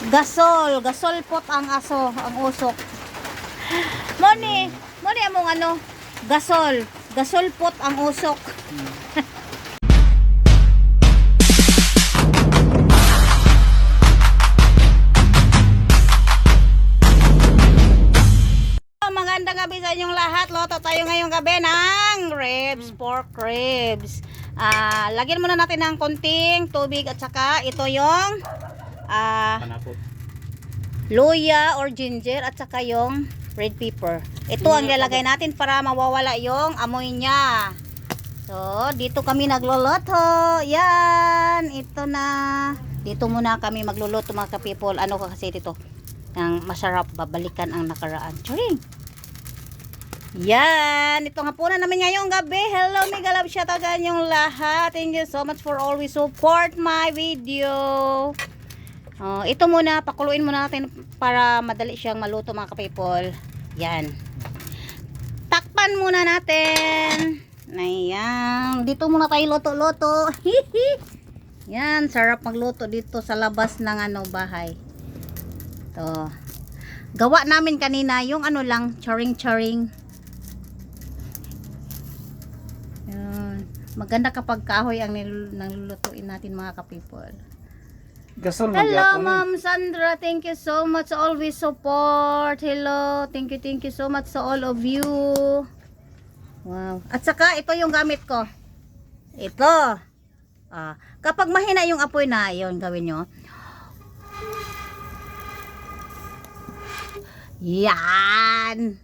Gasol pot ang aso, ang usok. Moni among ano, gasol pot ang usok. Magandang gabi sa inyong lahat. Loto tayo ngayong gabi ng ribs, pork ribs. Lagyan muna natin ng konting tubig at saka ito yung luya or ginger at saka yung red pepper. Ito ang lalagay natin para mawawala yung amoy niya. So, dito kami nagluluto. Yan, ito na. Dito muna kami magluluto mga ka-people. Ano ka kasi dito? Ang masarap, babalikan ang nakaraan. Charing! Yan, ito nga po na namin ngayong gabi. Hello, mega love shout out yung lahat. Thank you so much for always support my video. Ito muna, pakuluin muna natin para madali siyang maluto mga ka-people. Yan. Takpan muna natin. Ayan, dito muna tayo luto-luto. Yan, sarap magluto dito sa labas ng bahay. Ito. Gawa namin kanina yung lang, charing-charing. Maganda kapag kahoy ang nilulutuin natin mga ka-people. Hello Ma'am Sandra, thank you so much, always support. Hello, thank you so much sa all of you. Wow. At saka ito yung gamit ko. Ito. Kapag mahina yung apoy na, yun gawin nyo. Yan.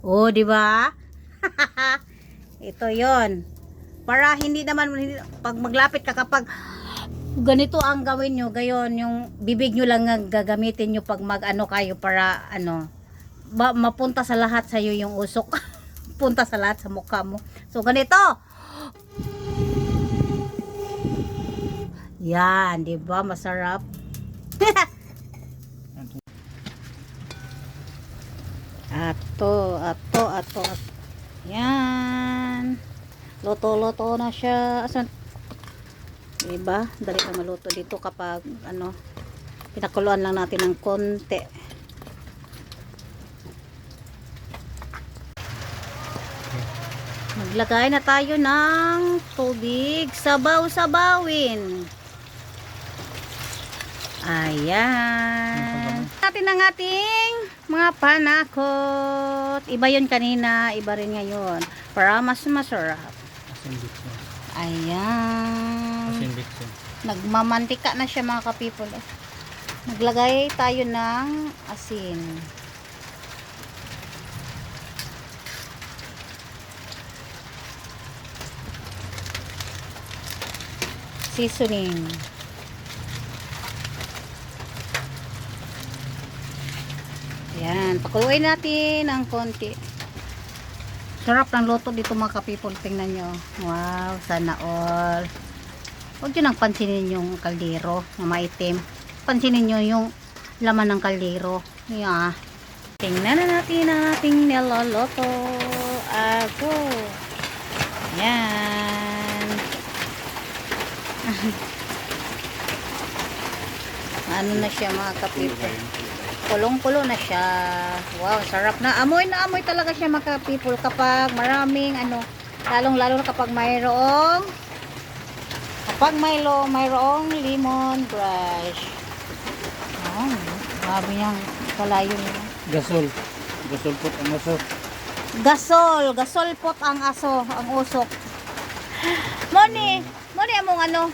Oh, di ba? Ito 'yon. Para hindi naman pag maglapit ka kapag ganito ang gawin nyo, gayon yung bibig nyo lang ang gagamitin nyo pag mag-ano kayo para mapunta sa lahat sa iyo yung usok. Punta sa lahat sa mukha mo. So ganito. Yan, di ba? Masarap. Ato. Yan. Loto na siya. Asan? Diba? Dali na maluto dito kapag pinakuluan lang natin ng konti. Maglagay na tayo ng tubig. Sabaw-sabawin. Ayan. Natin ang ating mga panakot. Iba yun kanina, iba rin ngayon. Para mas masarap. Ayan. Nagmamantika na siya mga ka-people. Naglagay tayo ng asin. Seasoning. Yan, pakuluin natin ng konti. Sarap ng luto dito mga ka-people, tingnan nyo. Wow, sana all. Huwag nyo nang pansinin yung kaldero na maitim. Pansinin nyo yung laman ng kaldero. Yeah. Tingnan na natin ang ating niloloto. Ago. Yan. Ano na siya mga ka-people? Kulong-kulo na siya. Wow, sarap na. Amoy talaga siya mga people kapag maraming lalong-lalo na kapag mayroong lemon brush. Grabe niyang kalayo niya. Gasol pot ang aso. Gasol pot ang aso, ang usok. Moni among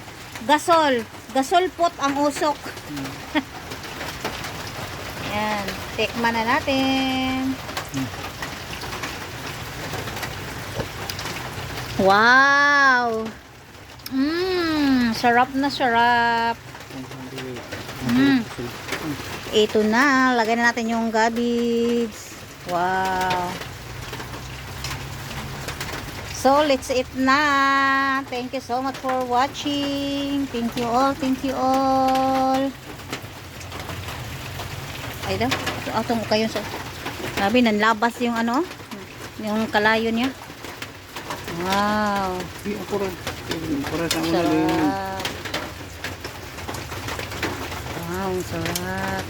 gasol pot ang usok. Yan, tikman na natin. Wow. Sarap na sarap. Ito na, lagay na natin yung cabbage. Wow. So, let's eat na. Thank you so much for watching. Thank you all. Ay daw, atong kayo sa sabi nanlabas yung yung kalayo niya. Wow. Sarap. Sarap.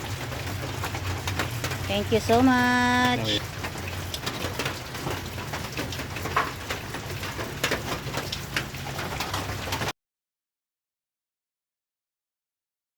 Thank you so much. Okay.